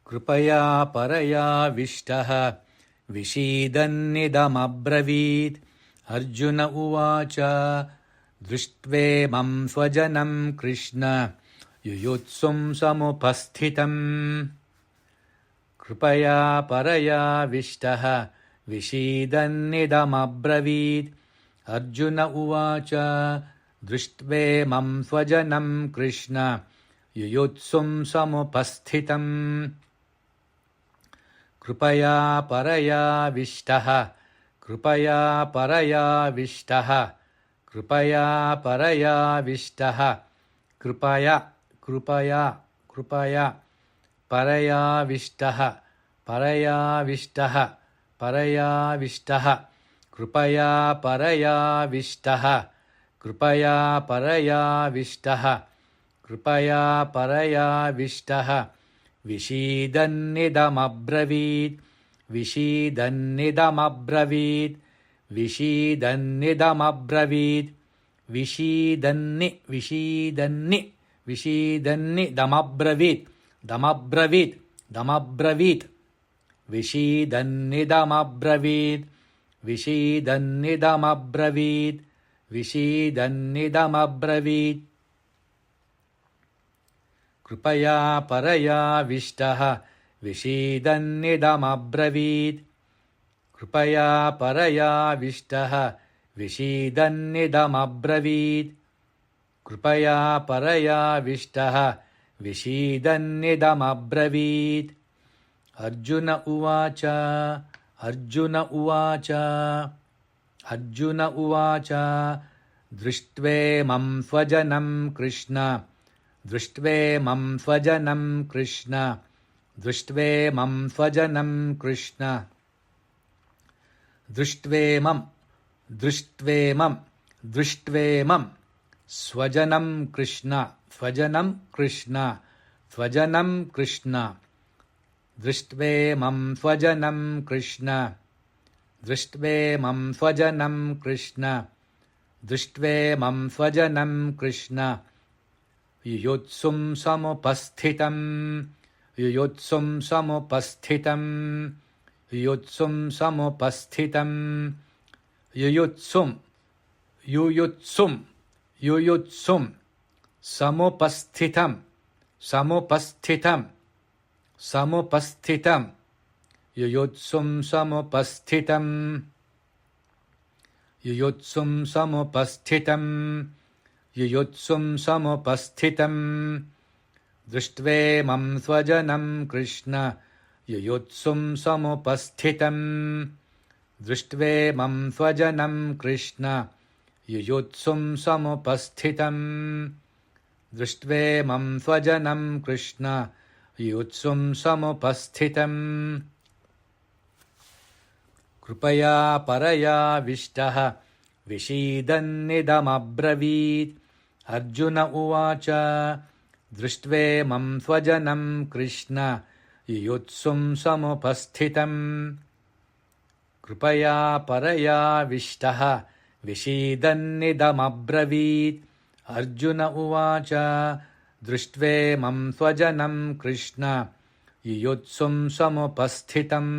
कृपया परयाविष्टः विषीदन्निदमब्रवीत्। अर्जुन उवाच दृष्ट्वेमं स्वजनं कृष्ण युयुत्सुं समुपस्थितम्। कृपया परयाविष्टः विषीदन्निदमब्रवीत्। अर्जुन उवाच दृष्ट्वेमं स्वजनं कृष्ण युयुत्सुं समुपस्थितम्। कृपया परयाविष्टः कृपया परयाविष्टः कृपया परयाविष्टः कृपया कृपया कृपया परयाविष्टः परयाविष्टः परयाविष्टः कृपया परयाविष्टः कृपया परयाविष्टः कृपया परयाविष्टः विषीदन्निदमब्रवीत् विषीदन्निदमब्रवीत् विषीदन्निदमब्रवीत् विषीदन्निदमब्रवीत् दमब्रवीत् दमब्रवीत् विषीदन्निदमब्रवीत् विषीदन्निदमब्रवीत् विषीदन्निदमब्रवीत् कृपया परयाविष्टः विषीदन्निदमब्रवीत् कृपया परयाविष्टः विषीदन्निदमब्रवीत् कृपया परयाविष्टः विषीदन्निदमब्रवीत्। अर्जुन उवाच अर्जुन उवाच अर्जुन उवाच दृष्ट्वेमं स्वजनं कृष्ण दृष्ट्वेमं स्वजनं कृष्ण दृष्ट्वेमं स्वजनं कृष्ण दृष्ट्वेमं दृष्ट्वेमं दृष्ट्वेमं स्वजनं कृष्ण स्वजनं कृष्ण स्वजनं कृष्ण दृष्ट्वेमं स्वजनं कृष्ण दृष्ट्वेमं स्वजनं कृष्ण दृष्ट्वेमं स्वजनं कृष्ण युयुत्सुं समुपस्थितम् युयुत्सुं समुपस्थितम् युयुत्सुं समुपस्थितम् युयुत्सुं युयुत्सुं युयुत्सुं समुपस्थितं समुपस्थितं समुपस्थितं युयुत्सुं समुपस्थितं युयुत्सुं समुपस्थितं युयुत्सुं समुपस्थितं दृष्ट्वेमं स्वजनं कृष्ण युयुत्सुं समुपस्थितं दृष्ट्वेमं स्वजनं कृष्ण युयुत्सुं समुपस्थितं दृष्ट्वेमं स्वजनं कृष्ण युयुत्सुं समुपस्थितं कृपया परयाविष्टः विषीदन्निदमब्रवीत्। अर्जुन उवाच दृष्ट्वेमं स्वजनं कृष्ण युयुत्सुं समुपस्थितम् कृपया परयाविष्टः विषीदन्निदमब्रवीत्। अर्जुन उवाच दृष्ट्वेमं स्वजनं कृष्ण युयुत्सुं समुपस्थितम्